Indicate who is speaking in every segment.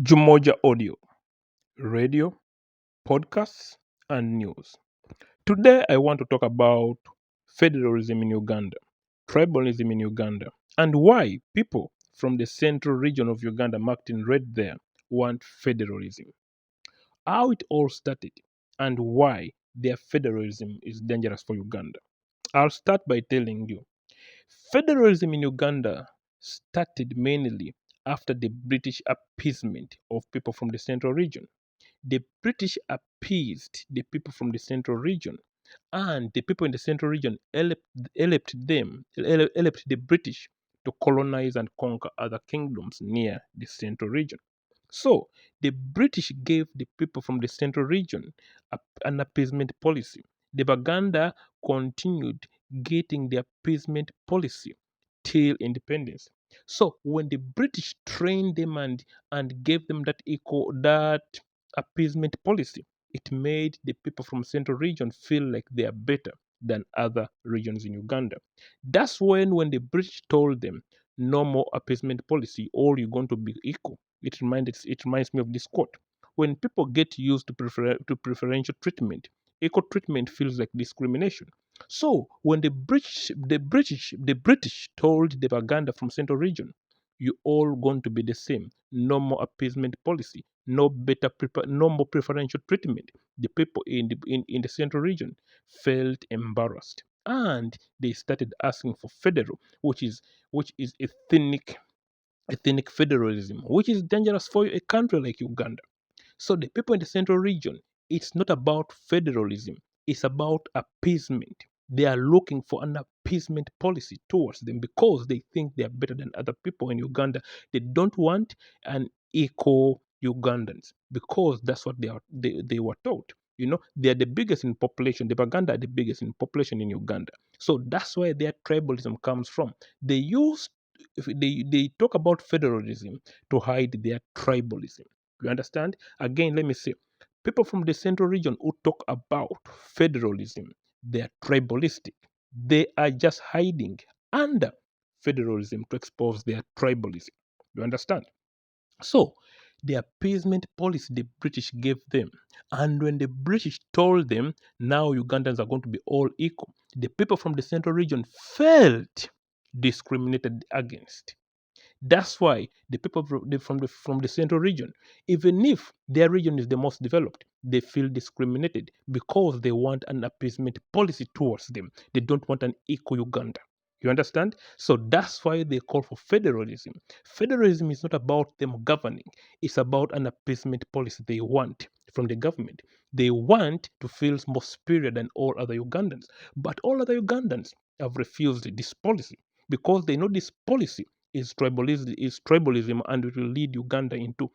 Speaker 1: Jumoja Audio, radio, podcasts, and news. Today, I want to talk about federalism in Uganda, tribalism in Uganda, and why people from the central region of Uganda, marked in red there, want federalism. How it all started, and why their federalism is dangerous for Uganda. I'll start by telling you federalism in Uganda started mainly after the British appeasement of people from the central region. The British appeased the people from the central region, and the people in the central region helped the British to colonize and conquer other kingdoms near the central region. So the British gave the people from the central region an appeasement policy. The Buganda continued getting the appeasement policy till independence. So when the British trained them and gave them that appeasement policy, it made the people from central region feel like they are better than other regions in Uganda. That's when the British told them no more appeasement policy, all you're going to be equal. It reminds me of this quote. When people get used to preferential treatment, equal treatment feels like discrimination. So when the British told the Baganda from Central Region, you all going to be the same. No more appeasement policy. No more preferential treatment. The people in the Central Region felt embarrassed, and they started asking for Federo, which is ethnic federalism, which is dangerous for a country like Uganda. So the people in the central region, it's not about federalism, it's about appeasement. They are looking for an appeasement policy towards them because they think they are better than other people in Uganda. They don't want an equal Ugandans because that's what they were taught. They are the biggest in population. The Baganda are the biggest in population in Uganda. So that's where their tribalism comes from. They talk about federalism to hide their tribalism. You understand? Again, let me say, people from the central region who talk about federalism, they are tribalistic. They are just hiding under federalism to expose their tribalism. You understand? So, the appeasement policy the British gave them, and when the British told them now Ugandans are going to be all equal, the people from the central region felt discriminated against. That's why the people from the central region, even if their region is the most developed, they feel discriminated because they want an appeasement policy towards them. They don't want an equal Uganda. You understand? So that's why they call for federalism. Federalism is not about them governing, it's about an appeasement policy they want from the government. They want to feel more superior than all other Ugandans. But all other Ugandans have refused this policy because they know this policy is tribalism, and it will lead Uganda into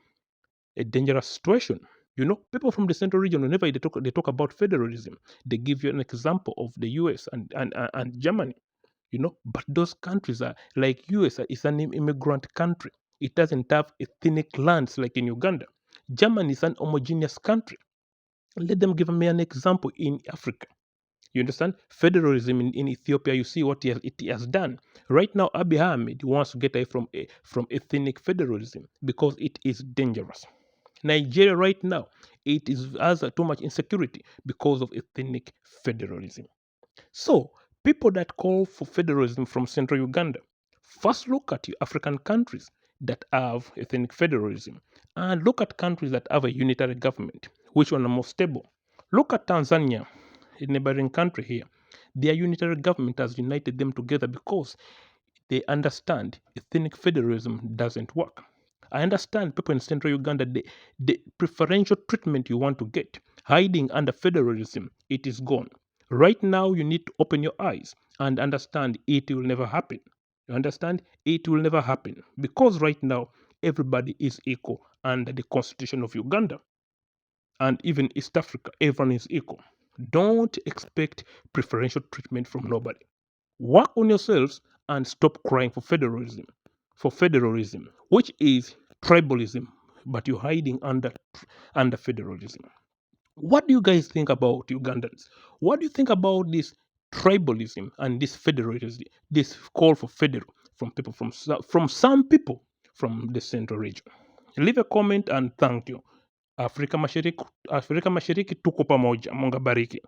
Speaker 1: a dangerous situation. People from the central region, whenever they talk about federalism, they give you an example of the US and Germany. But those countries are like US is an immigrant country. It doesn't have ethnic lands like in Uganda. Germany is an homogeneous country. Let them give me an example in Africa. You understand? Federalism in Ethiopia, you see what it has done. Right now, Abiy Ahmed wants to get away from ethnic federalism because it is dangerous. Nigeria right now, has too much insecurity because of ethnic federalism. So, people that call for federalism from central Uganda, first look at African countries that have ethnic federalism and look at countries that have a unitary government. Which one are more stable? Look at Tanzania, a neighboring country here. Their unitary government has united them together because they understand ethnic federalism doesn't work. I understand people in central Uganda, the preferential treatment you want to get, hiding under federalism, it is gone. Right now, you need to open your eyes and understand it will never happen. You understand? It will never happen because right now, everybody is equal under the constitution of Uganda, and even East Africa, everyone is equal. Don't expect preferential treatment from nobody. Work on yourselves and stop crying for federalism, which is tribalism, but you're hiding under federalism. What do you guys think about Ugandans? What do you think about this tribalism and this federalism, this call for federal from people from some people from the central region? Leave a comment and thank you. Afrika Mashariki tuko pamoja. Mungu bariki.